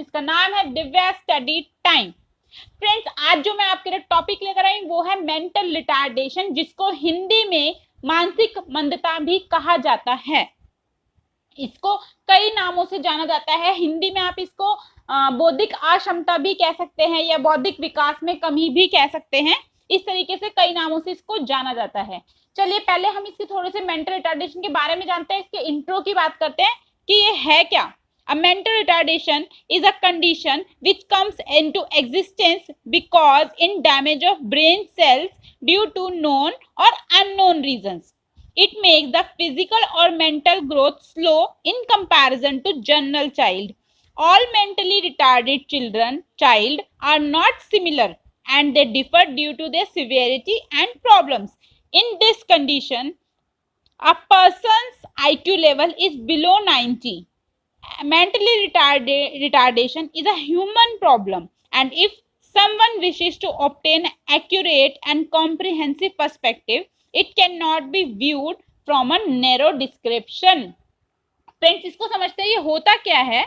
जिसका नाम है दिव्या स्टडी टाइम। फ्रेंड्स, आज जो मैं आपके लिए टॉपिक लेकर आई वो है मेंटल रिटार्डेशन, जिसको हिंदी में मानसिक मंदता भी कहा जाता है। इसको कई नामों से जाना जाता है। हिंदी में आप इसको बौद्धिक अक्षमता भी कह सकते हैं या बौद्धिक विकास में कमी भी कह सकते हैं। इस तरीके से कई नामों से इसको जाना जाता है। चलिए पहले हम इसके थोड़े से मेंटल रिटार्डेशन के बारे में जानते हैं, इसके इंट्रो की बात करते हैं कि ये है क्या। A mental retardation is a condition which comes into existence because in damage of brain cells due to known or unknown reasons. It makes the physical or mental growth slow in comparison to general child. All mentally retarded child are not similar and they differ due to their severity and problems. In this condition, a person's IQ level is below 90. Mentally retardation is a human problem, and if someone wishes to obtain accurate and comprehensive perspective, it cannot be viewed from a narrow description. Friends, इसको समझते हैं ये होता क्या है।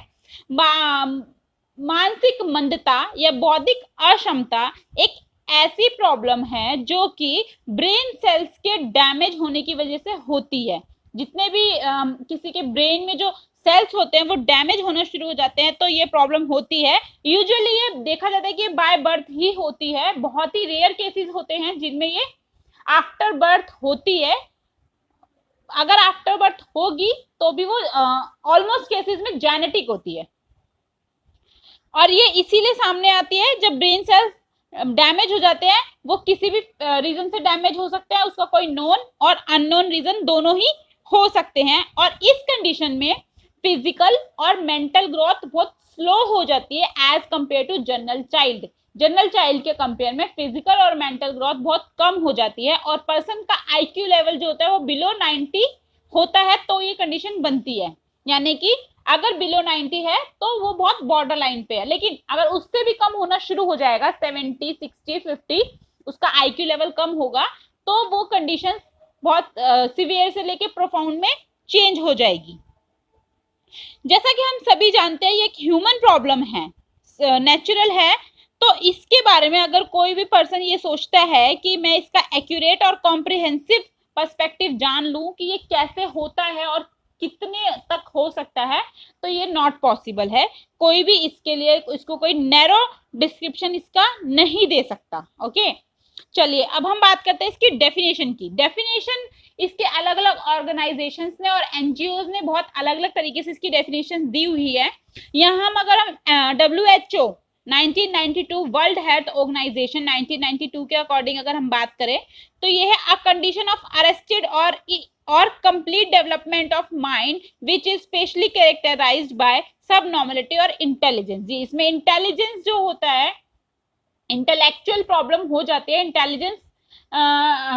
मानसिक मंदता या बौद्धिक अक्षमता एक ऐसी प्रॉब्लम है जो कि ब्रेन सेल्स के डैमेज होने की वजह से होती है। जितने भी किसी के ब्रेन में जो सेल्स होते हैं वो डैमेज होना शुरू हो जाते हैं तो ये प्रॉब्लम होती है। यूजुअली ये देखा जाता है कि बाय बर्थ ही होती है। बहुत ही रेयर केसेस होते हैं जिनमें ये आफ्टर बर्थ होती है। अगर आफ्टर बर्थ होगी तो भी वो ऑलमोस्ट केसेस में जेनेटिक होती है, और ये इसीलिए सामने आती है जब ब्रेन सेल्स डैमेज हो जाते हैं। वो किसी भी रीजन से डैमेज हो सकते हैं, उसका कोई नोन और अननोन रीजन दोनों ही हो सकते हैं। और इस कंडीशन में फिजिकल और मेंटल ग्रोथ बहुत स्लो हो जाती है as compare to general child. General child के कंपेयर में फिजिकल और मेंटल ग्रोथ बहुत कम हो जाती है, और पर्सन का आईक्यू लेवल जो होता है वो बिलो 90 होता है तो ये कंडीशन बनती है। यानी कि अगर बिलो 90 है तो वो बहुत बॉर्डर लाइन पे है, लेकिन अगर उससे भी कम होना शुरू हो जाएगा 70, 60, 50 उसका आईक्यू लेवल कम होगा तो वो कंडीशन बहुत सीवियर से लेके प्रोफाउंड में चेंज हो जाएगी। जैसा कि हम सभी जानते हैं ये एक ह्यूमन प्रॉब्लम है, नेचुरल है। तो इसके बारे में अगर कोई भी पर्सन ये सोचता है कि मैं इसका एक्यूरेट और कॉम्प्रिहेंसिव पर्सपेक्टिव जान लूं कि ये कैसे होता है और कितने तक हो सकता है, तो ये नॉट पॉसिबल है। कोई भी इसके लिए इसको कोई नैरो डिस्क्रिप्शन इसका नहीं दे सकता। ओके, चलिए अब हम बात करते हैं इसकी डेफिनेशन की। डेफिनेशन इसके अलग अलग ऑर्गेनाइजेशंस ने और एनजीओज ने बहुत अलग अलग तरीके से इसकी डेफिनेशन दी हुई है। यहाँ हम अगर हम WHO 1992 वर्ल्ड हेल्थ ऑर्गेनाइजेशन 1992 के अकॉर्डिंग अगर हम बात करें तो ये है अ कंडीशन ऑफ अरेस्टेड और complete development of mind which is specially characterized by subnormality और इंटेलिजेंस। जी, इसमें इंटेलिजेंस जो होता है, इंटेलेक्चुअल प्रॉब्लम हो जाती है, इंटेलिजेंस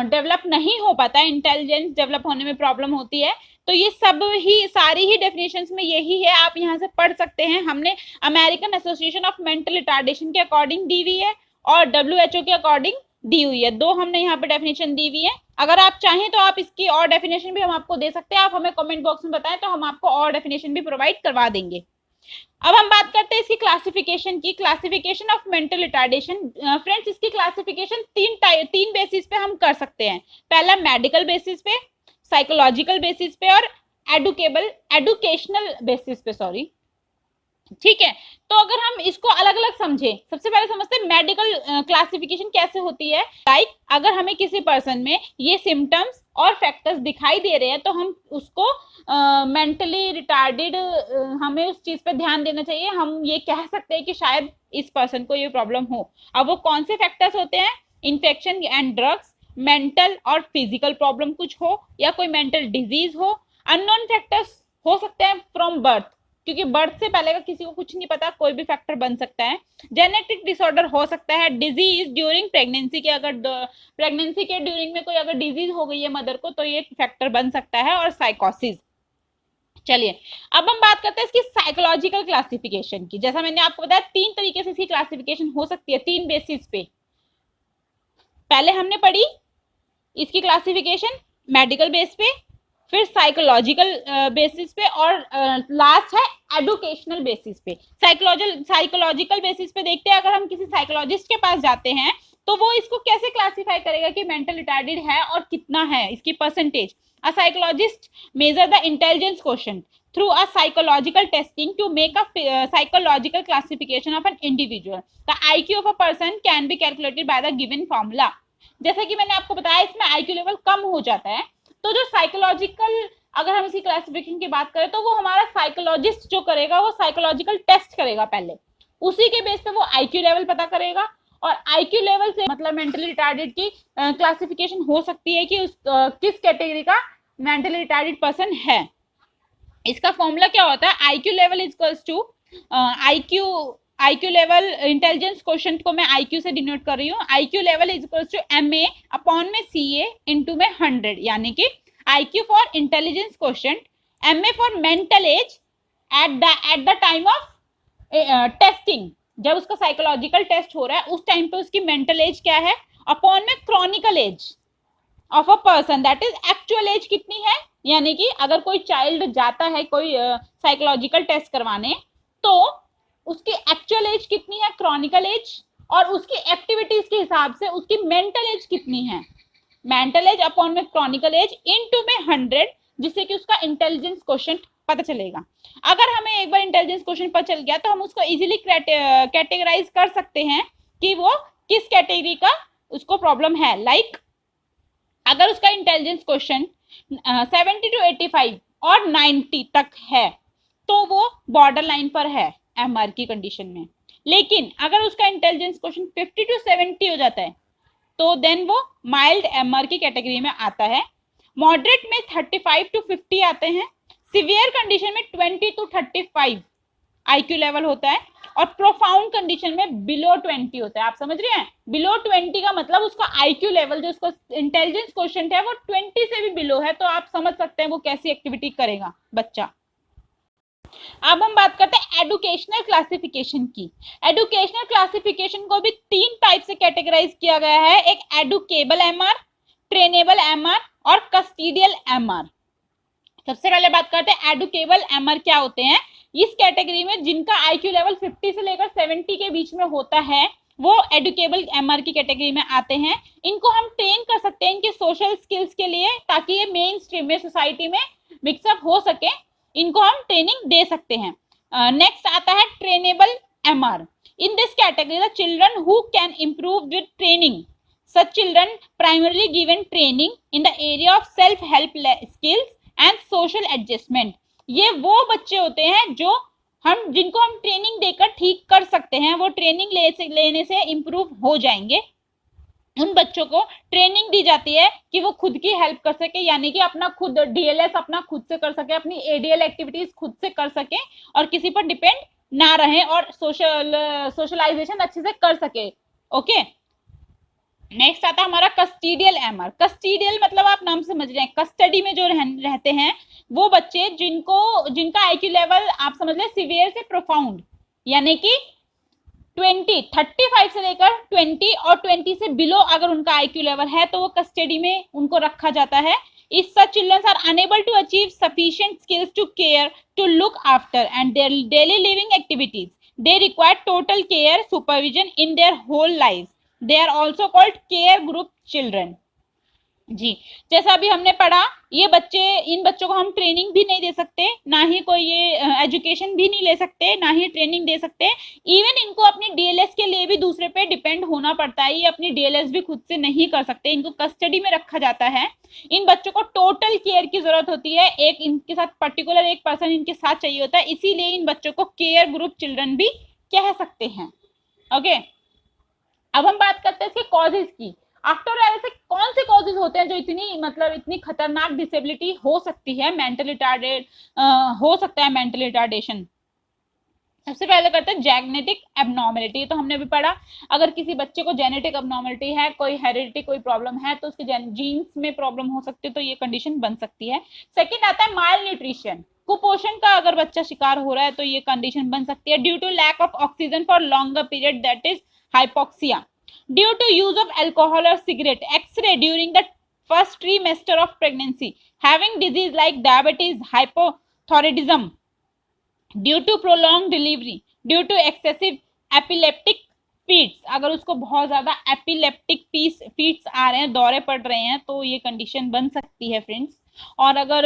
डेवलप नहीं हो पाता है, इंटेलिजेंस डेवलप होने में प्रॉब्लम होती है। तो ये सब ही सारी ही डेफिनेशंस में यही है, आप यहाँ से पढ़ सकते हैं। हमने American association of mental retardation के अकॉर्डिंग दी हुई है और WHO के अकॉर्डिंग दी हुई है। दो हमने यहाँ पे डेफिनेशन दी हुई है। अगर आप चाहें तो आप इसकी और डेफिनेशन भी हम आपको दे सकते हैं। आप हमें कमेंट बॉक्स में बताएं तो हम आपको और डेफिनेशन भी प्रोवाइड करवा देंगे। अब हम बात करते हैं इसकी क्लासिफिकेशन की। Classification of mental retardation, friends इसकी क्लासिफिकेशन तीन बेसिस पे हम कर सकते हैं। पहला मेडिकल बेसिस पे, साइकोलॉजिकल बेसिस पे और एडुकेशनल बेसिस पे, सॉरी, ठीक है। तो अगर हम इसको अलग अलग समझें, सबसे पहले समझते हैं मेडिकल क्लासिफिकेशन कैसे होती है। लाइक अगर हमें किसी पर्सन में ये सिम्टम्स और फैक्टर्स दिखाई दे रहे हैं तो हम उसको मेंटली रिटार्डेड, हमें उस चीज पे ध्यान देना चाहिए। हम ये कह सकते हैं कि शायद इस पर्सन को ये प्रॉब्लम हो। अब वो कौन से फैक्टर्स होते हैं? इन्फेक्शन एंड ड्रग्स, मेंटल और फिजिकल प्रॉब्लम कुछ हो, या कोई मेंटल डिजीज हो। अननोन फैक्टर्स हो सकते हैं फ्रॉम बर्थ, क्योंकि बर्थ से पहले का किसी को कुछ नहीं पता, कोई भी फैक्टर बन सकता है। जेनेटिक डिसऑर्डर हो सकता है। डिजीज ड्यूरिंग प्रेगनेंसी के, अगर प्रेगनेंसी के ड्यूरिंग में कोई अगर डिजीज हो गई है मदर को तो ये फैक्टर बन सकता है। और साइकोसिस। चलिए अब हम बात करते हैं इसकी साइकोलॉजिकल क्लासिफिकेशन की। जैसा मैंने आपको बताया 3 तरीके से इसकी क्लासिफिकेशन हो सकती है, 3 बेसिस पे। पहले हमने पढ़ी इसकी क्लासिफिकेशन मेडिकल बेस पे, फिर साइकोलॉजिकल बेसिस पे, और लास्ट है एडुकेशनल बेसिस पे। साइकोलॉजिकल बेसिस पे देखते हैं, अगर हम किसी साइकोलॉजिस्ट के पास जाते हैं तो वो इसको कैसे क्लासिफाई करेगा कि मेंटल रिटार्डेड है और कितना है इसकी percentage. A psychologist measure the intelligence question through a psychological testing to make a psychological classification of an individual. The IQ of a person can be calculated by the given formula. जैसा कि मैंने आपको बताया, इसमें IQ level कम हो जाता है, तो जो साइकोलॉजिकल, अगर हम इसकी क्लासिफिकेशन की बात करें तो वो हमारा साइकोलॉजिस्ट जो करेगा वो साइकोलॉजिकल टेस्ट करेगा पहले, उसी के बेस पे वो IQ लेवल पता करेगा, और IQ लेवल से मतलब मेंटली रिटार्डेड की क्लासिफिकेशन हो सकती है कि किस कैटेगरी का मेंटली रिटार्डेड पर्सन है। इसका फॉर्मूला क्या होता है, IQ level equals to IQ level, intelligence question को मैं IQ से डिनोट कर रही हूँ, IQ level is equals to MA upon में CA इनटू में 100, यानी कि IQ for intelligence question, MA for mental age at the time of testing, जब उसका साइकोलॉजिकल टेस्ट हो रहा है उस टाइम पे उसकी मेंटल एज क्या है, अपॉन में chronicle age of a person, that is actual age कितनी है, यानी कि अगर कोई चाइल्ड जाता है कोई साइकोलॉजिकल टेस्ट करवाने तो उसकी एक्चुअल एज कितनी है, क्रॉनिकल एज, और उसकी एक्टिविटीज के हिसाब से उसकी मेंटल एज कितनी है, मेंटल एज अपॉन में क्रॉनिकल एज इनटू में 100, जिससे कि उसका इंटेलिजेंस क्वेश्चन पता चलेगा। अगर हमें एक बार इंटेलिजेंस क्वेश्चन पता चल गया तो हम उसको इजीली कैटेगराइज कर सकते हैं कि वो किस कैटेगरी का उसको प्रॉब्लम है। लाइक अगर उसका इंटेलिजेंस क्वेश्चन 70 to 85 और 90 तक है तो वो बॉर्डर लाइन पर है MR की कंडीशन में, लेकिन अगर उसका इंटेलिजेंस क्वेश्चन 50 to 70 हो जाता है तो देन वो माइल्ड MR की कैटेगरी में आता है, मॉडरेट में 35 to 50 आते हैं, सिवियर कंडीशन में 20 to 35 IQ लेवल होता है, और प्रोफाउंड कंडीशन में बिलो 20 होता है। आप समझ रहे हैं, बिलो 20 का मतलब उसका IQ लेवल जो उसका इंटेलिजेंस क्वेश्चन है वो 20 से भी बिलो है, तो आप समझ सकते हैं वो कैसी एक्टिविटी करेगा बच्चा। अब हम बात करते हैं एडुकेशनल क्लासिफिकेशन की। एडुकेशनल क्लासिफिकेशन को भी 3 टाइप से कैटेगराइज किया गया है, एक एडुकेबल MR, ट्रेनेबल MR और कस्टोडियल MR। सबसे पहले बात करते हैं एडुकेबल MR क्या होते हैं। इस कैटेगरी में जिनका IQ लेवल 50 से लेकर 70 के बीच में होता है वो एडुकेबल MR की कैटेगरी में आते हैं। इनको हम ट्रेन कर सकते हैं इनके सोशल स्किल्स के लिए, ताकि ये मेन स्ट्रीम में सोसाइटी में मिक्सअप हो सके, इनको हम ट्रेनिंग दे सकते हैं। नेक्स्ट आता है trainable MR। In this category the children who can improve with training, such children primarily given training in the area of self help skills and social adjustment। ये वो बच्चे होते हैं जो जिनको हम ट्रेनिंग देकर ठीक कर सकते हैं, वो ट्रेनिंग लेने से इम्प्रूव हो जाएंगे। उन बच्चों को ट्रेनिंग दी जाती है कि वो खुद की हेल्प कर सके, यानी कि अपना खुद DLS अपना खुद से कर सके, अपनी ADL एक्टिविटीज खुद से कर सके और किसी पर डिपेंड ना रहे, और सोशलाइजेशन अच्छे से कर सके। ओके, नेक्स्ट आता है हमारा कस्टोडियल MR। कस्टोडियल मतलब आप नाम समझ रहे हैं, कस्टडी में जो रहते हैं वो बच्चे जिनका IQ लेवल आप समझ लें सिवियर से प्रोफाउंड, यानी कि 35 से लेकर 20 और 20 से बिलो अगर उनका IQ लेवल है तो वो कस्टडी में उनको रखा जाता है। इस such children are unable to achieve sufficient skills to care, to look after and their daily living activities. They require total care supervision in their whole life. They are also called care group children. जी, जैसा अभी हमने पढ़ा, ये बच्चे, इन बच्चों को हम ट्रेनिंग भी नहीं दे सकते, ना ही कोई ये एजुकेशन भी नहीं ले सकते, ना ही ट्रेनिंग दे सकते। इवन इनको अपनी DLS के लिए भी दूसरे पे डिपेंड होना पड़ता है, ये अपनी DLS भी खुद से नहीं कर सकते, इनको कस्टडी में रखा जाता है। इन बच्चों को टोटल केयर की जरूरत होती है, एक इनके साथ पर्टिकुलर एक पर्सन इनके साथ चाहिए होता है, इसीलिए इन बच्चों को केयर ग्रुप चिल्ड्रन भी कह सकते हैं। ओके, अब हम बात करते हैं इसके कॉजेज की। आफ्टर ऐसे कौन से कॉजेज होते हैं जो इतनी खतरनाक डिसेबिलिटी हो सकती है, मेंटल रिटार्डेड हो सकता है मेंटल रिटार्डेशन। सबसे पहले करते हैं जेनेटिक एबनॉर्मलिटी। तो हमने भी पढ़ा, अगर किसी बच्चे को जेनेटिक एबनॉर्मलिटी है, कोई हेरिडिटी कोई प्रॉब्लम है तो उसके जीन्स में प्रॉब्लम हो सकती है, तो ये कंडीशन बन सकती है। सेकेंड आता है माल न्यूट्रिशन, कुपोषण का अगर बच्चा शिकार हो रहा है तो ये कंडीशन बन सकती है। Due to lack of oxygen for longer period, that is hypoxia. Due to use of alcohol or cigarette, X-ray during the first trimester of pregnancy, having disease like diabetes, hypothyroidism, due to prolong delivery, due to excessive epileptic fits, अगर उसको बहुत ज्यादा epileptic feats आ रहे हैं, दौरे पड़ रहे हैं, तो ये कंडीशन बन सकती है फ्रेंड्स। और अगर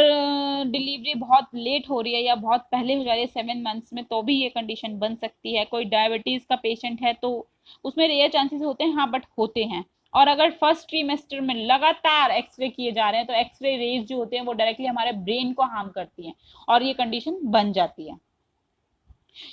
डिलीवरी बहुत लेट हो रही है या बहुत पहले हो जा रही है 7 मंथ्स में, तो भी ये कंडीशन बन सकती है। कोई डायबिटीज का पेशेंट है तो उसमें रेयर चांसेस होते हैं, हाँ बट होते हैं। और अगर फर्स्ट ट्रीमेस्टर में लगातार एक्सरे किए जा रहे हैं तो एक्सरे रेज जो होते हैं वो डायरेक्टली हमारे ब्रेन को हार्म करती हैं और ये कंडीशन बन जाती है।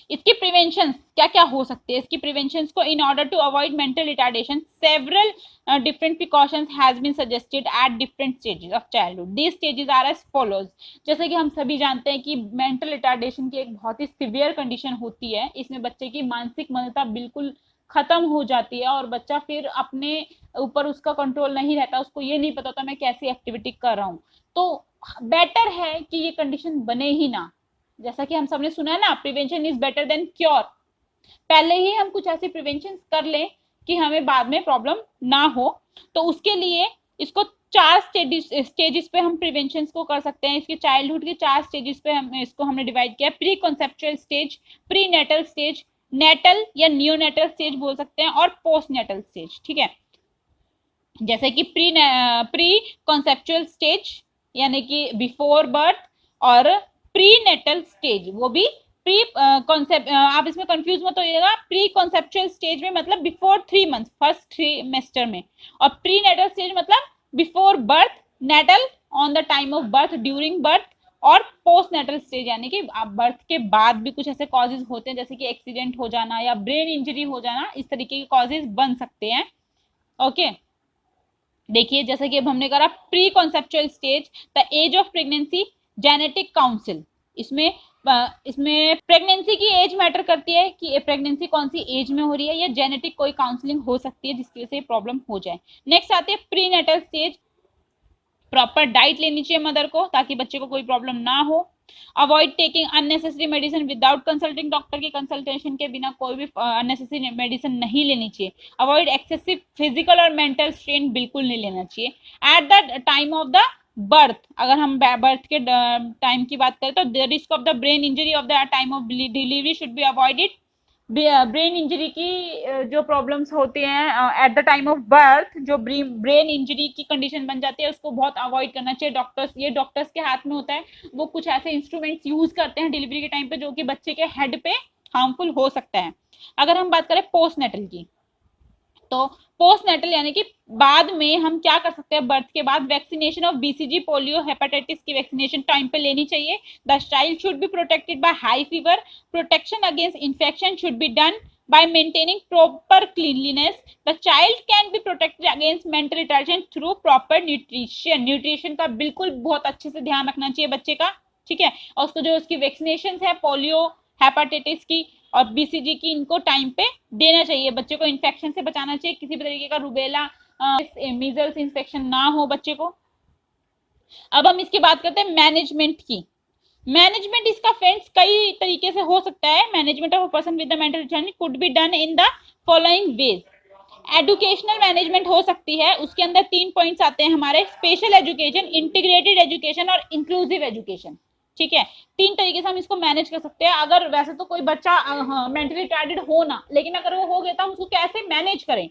इसकी प्रिवेंशन क्या क्या हो सकते हैं? इसकी प्रिवेंशन को, in order to avoid mental retardation, several different precautions has been suggested at different stages of childhood. These stages are as follows. जैसे कि हम सभी जानते हैं कि मेंटल रिटार्डेशन की एक बहुत ही सिवियर कंडीशन होती है। इसमें बच्चे की मानसिक मंदता बिल्कुल खत्म हो जाती है और बच्चा फिर अपने ऊपर उसका कंट्रोल नहीं रहता, उसको ये नहीं पता था मैं कैसी एक्टिविटी कर रहा हूँ। तो बेटर है कि ये कंडीशन बने ही ना। जैसा कि हम सबने सुना है ना, prevention is better than cure. पहले ही हम कुछ ऐसे प्रिवेंशन कर लें कि हमें बाद में प्रॉब्लम ना हो। तो उसके लिए इसको 4 स्टेजेस पे हम प्रिवेंशन को कर सकते हैं। इसके चाइल्डहुड के 4 स्टेजेस पे इसको हमने डिवाइड किया। Preconceptual stage, prenatal stage, natal या नियोनेटल स्टेज बोल सकते हैं, और पोस्ट नेटल स्टेज। ठीक है, जैसे कि प्री कॉन्सेप्चुअल स्टेज यानी कि बिफोर बर्थ, और प्री नेटल स्टेज वो भी प्री कॉन्सेप्ट, आप इसमें कंफ्यूज मत होइएगा। प्री कॉन्सेप्चुअल स्टेज में मतलब बिफोर 3 मंथ, फर्स्ट ट्रीमेस्टर में, और प्री नेटल स्टेज मतलब before birth, natal on the time of birth, during birth, और पोस्ट नेटल स्टेज यानी कि बर्थ के बाद भी कुछ ऐसे कॉजेज होते हैं जैसे कि एक्सीडेंट हो जाना या ब्रेन इंजरी हो जाना, इस तरीके के कॉजेज बन सकते हैं। ओके, देखिए जैसे कि अब हमने करा preconceptual stage, the age of pregnancy, genetic council. इसमें प्रेगनेंसी की एज मैटर करती है कि प्रेगनेंसी कौन सी एज में हो रही है, या जेनेटिक कोई काउंसलिंग हो सकती है जिसकी वजह से प्रॉब्लम हो जाए। नेक्स्ट आती है prenatal stage, proper diet लेनी चाहिए मदर को ताकि बच्चे को कोई प्रॉब्लम ना हो। Avoid taking unnecessary medicine without consulting doctor की कंसल्टेशन के बिना कोई भी अननेसेसरी मेडिसिन नहीं लेनी चाहिए। अवॉइड एक्सेसिव फिजिकल और मेंटल स्ट्रेन बिल्कुल नहीं लेना चाहिए। Eight the time of the birth, अगर हम बर्थ के टाइम की बात करें तो the risk of the brain injury of the time of delivery should be avoided. Brain injury की जो प्रॉब्लम्स होती हैं eight the time of birth, जो ब्रेन इंजरी की कंडीशन बन जाती है, उसको बहुत अवॉइड करना चाहिए। डॉक्टर्स के हाथ में होता है, वो कुछ ऐसे इंस्ट्रूमेंट्स यूज करते हैं डिलीवरी के टाइम पे जो कि बच्चे के हेड पे हार्मफुल हो सकता है। अगर हम बात करें पोस्टनेटल की, तो पोस्टनेटल यानी कि बाद में हम क्या कर सकते हैं, बर्थ के बाद vaccination of BCG, polio, hepatitis की वैक्सीनेशन टाइम पे लेनी चाहिए। The child should be protected by high fever, protection against infection should be done by maintaining proper cleanliness. The child can be protected against mental retardation through proper nutrition. Nutrition का बिल्कुल बहुत अच्छे से ध्यान रखना चाहिए बच्चे का। ठीक है, और उसको जो उसकी वैक्सीनेशन है पोलियो, हेपेटाइटिस की और बीसीजी की, इनको टाइम पे देना चाहिए। बच्चे को इन्फेक्शन से बचाना चाहिए, किसी भी तरीके का रुबेला, मीजल्स इन्फेक्शन ना हो बच्चे को। अब हम इसकी बात करते हैं मैनेजमेंट की। मैनेजमेंट इसका फ्रेंड्स कई तरीके से हो सकता है। Management of a person with the mental retardation could be done in the following veg. Educational management हो सकती है, उसके अंदर 3 पॉइंट्स आते हैं हमारे, स्पेशल एजुकेशन, इंटीग्रेटेड एजुकेशन और इंक्लूसिव एजुकेशन। ठीक है, 3 तरीके से हम इसको मैनेज कर सकते हैं। अगर वैसे तो कोई बच्चा मेंटली रिटार्डेड हो ना, लेकिन अगर वो हो गया तो हम उसको कैसे मैनेज करें,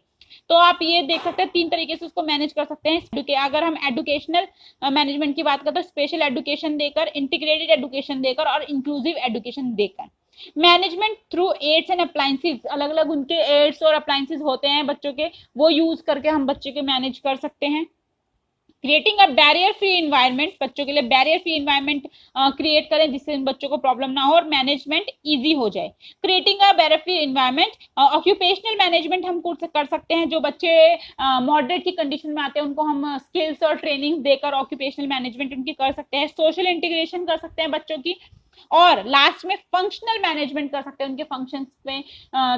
तो आप ये देख सकते हैं 3 तरीके से उसको मैनेज कर सकते हैं। अगर हम एजुकेशनल मैनेजमेंट की बात करें तो स्पेशल एजुकेशन देकर, इंटीग्रेटेड एजुकेशन देकर और इंक्लूसिव एजुकेशन देकर। Management through aids and appliances, अलग अलग उनके एड्स और अप्लायंसेस होते हैं बच्चों के, वो यूज करके हम बच्चे के मैनेज कर सकते हैं। Creating a barrier free environment, बच्चों के लिए बैरियर फ्री इन्वायरमेंट क्रिएट करें जिससे बच्चों को प्रॉब्लम ना हो और मैनेजमेंट इजी हो जाए। Creating a barrier free environment. Occupational management हम कर सकते हैं, जो बच्चे मॉडरेट की कंडीशन में आते हैं उनको हम स्किल्स और ट्रेनिंग देकर ऑक्यूपेशनल मैनेजमेंट उनकी कर सकते हैं। सोशल इंटीग्रेशन कर सकते हैं बच्चों की, और लास्ट में फंक्शनल मैनेजमेंट कर सकते हैं, उनके फंक्शंस पे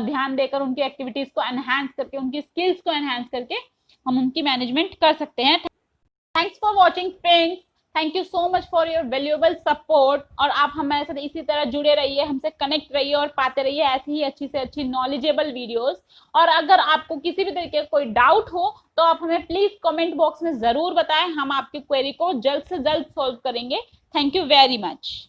ध्यान देकर, उनकी एक्टिविटीज को एनहांस करके, उनकी स्किल्स को एनहांस करके हम उनकी मैनेजमेंट कर सकते हैं। Thanks for watching friends. Thank you so much for your valuable support. और आप हमारे साथ इसी तरह जुड़े रहिए, हमसे कनेक्ट रहिए और पाते रहिए ऐसी ही अच्छी से अच्छी नॉलेजेबल वीडियोस। और अगर आपको किसी भी तरीके का कोई डाउट हो तो आप हमें प्लीज कमेंट बॉक्स में जरूर बताएं, हम आपकी क्वेरी को जल्द से जल्द सॉल्व करेंगे। Thank you very much.